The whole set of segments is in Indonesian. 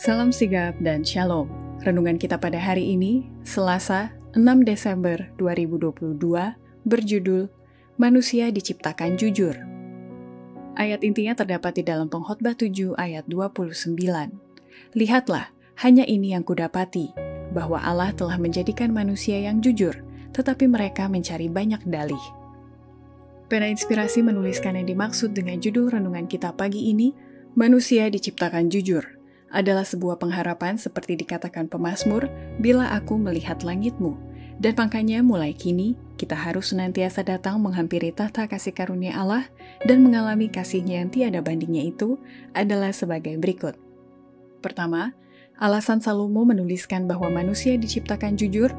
Salam sigap dan shalom. Renungan kita pada hari ini, Selasa, 6 Desember 2022, berjudul Manusia Diciptakan Jujur. Ayat intinya terdapat di dalam Pengkhotbah 7 ayat 29. Lihatlah, hanya ini yang kudapati, bahwa Allah telah menjadikan manusia yang jujur, tetapi mereka mencari banyak dalih. Pena Inspirasi menuliskan yang dimaksud dengan judul renungan kita pagi ini, Manusia Diciptakan Jujur, adalah sebuah pengharapan seperti dikatakan pemazmur, bila aku melihat langitmu. Dan makanya mulai kini, kita harus senantiasa datang menghampiri tahta kasih karunia Allah dan mengalami kasih-Nya yang tiada bandingnya itu adalah sebagai berikut. Pertama, alasan Salomo menuliskan bahwa manusia diciptakan jujur,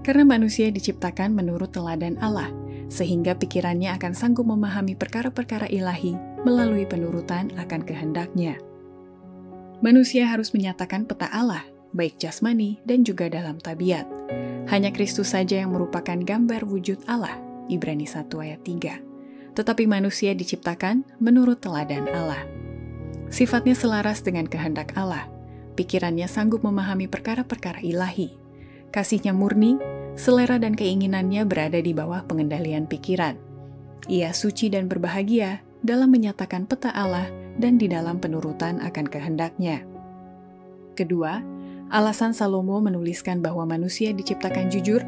karena manusia diciptakan menurut teladan Allah, sehingga pikirannya akan sanggup memahami perkara-perkara ilahi melalui penurutan akan kehendak-Nya. Manusia harus menyatakan peta Allah, baik jasmani dan juga dalam tabiat. Hanya Kristus saja yang merupakan gambar wujud Allah, Ibrani 1 ayat 3. Tetapi manusia diciptakan menurut teladan Allah. Sifatnya selaras dengan kehendak Allah. Pikirannya sanggup memahami perkara-perkara ilahi. Kasih-Nya murni, selera dan keinginannya berada di bawah pengendalian pikiran. Ia suci dan berbahagia dalam menyatakan peta Allah dan di dalam penurutan akan kehendak-Nya. Kedua, alasan Salomo menuliskan bahwa manusia diciptakan jujur,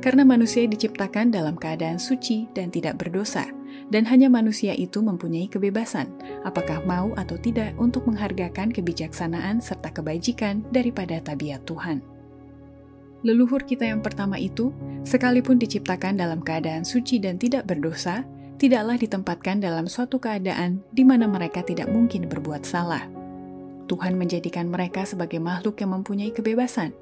karena manusia diciptakan dalam keadaan suci dan tidak berdosa, dan hanya manusia itu mempunyai kebebasan, apakah mau atau tidak untuk menghargakan kebijaksanaan serta kebajikan daripada tabiat Tuhan. Leluhur kita yang pertama itu, sekalipun diciptakan dalam keadaan suci dan tidak berdosa, tidaklah ditempatkan dalam suatu keadaan di mana mereka tidak mungkin berbuat salah. Tuhan menjadikan mereka sebagai makhluk yang mempunyai kebebasan,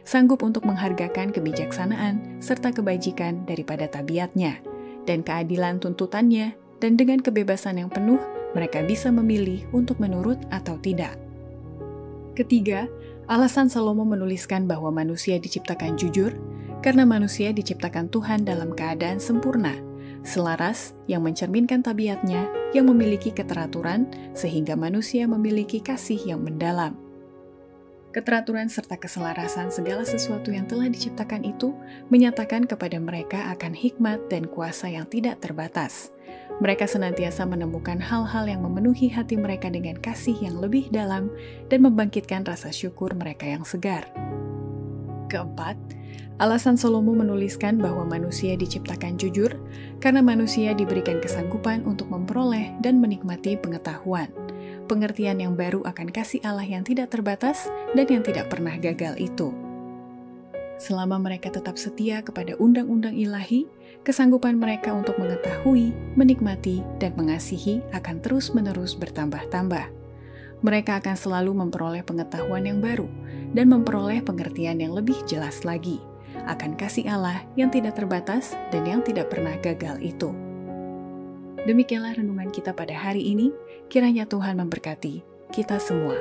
sanggup untuk menghargakan kebijaksanaan serta kebajikan daripada tabiat-Nya, dan keadilan tuntutan-Nya, dan dengan kebebasan yang penuh, mereka bisa memilih untuk menurut atau tidak. Ketiga, alasan Salomo menuliskan bahwa manusia diciptakan jujur, karena manusia diciptakan Tuhan dalam keadaan sempurna, selaras yang mencerminkan tabiat-Nya yang memiliki keteraturan sehingga manusia memiliki kasih yang mendalam. Keteraturan serta keselarasan segala sesuatu yang telah diciptakan itu menyatakan kepada mereka akan hikmat dan kuasa yang tidak terbatas. Mereka senantiasa menemukan hal-hal yang memenuhi hati mereka dengan kasih yang lebih dalam dan membangkitkan rasa syukur mereka yang segar. Keempat, alasan Salomo menuliskan bahwa manusia diciptakan jujur karena manusia diberikan kesanggupan untuk memperoleh dan menikmati pengetahuan, pengertian yang baru akan kasih Allah yang tidak terbatas dan yang tidak pernah gagal itu. Selama mereka tetap setia kepada undang-undang ilahi, kesanggupan mereka untuk mengetahui, menikmati, dan mengasihi akan terus-menerus bertambah-tambah. Mereka akan selalu memperoleh pengetahuan yang baru dan memperoleh pengertian yang lebih jelas lagi akan kasih Allah yang tidak terbatas dan yang tidak pernah gagal itu. Demikianlah renungan kita pada hari ini, kiranya Tuhan memberkati kita semua.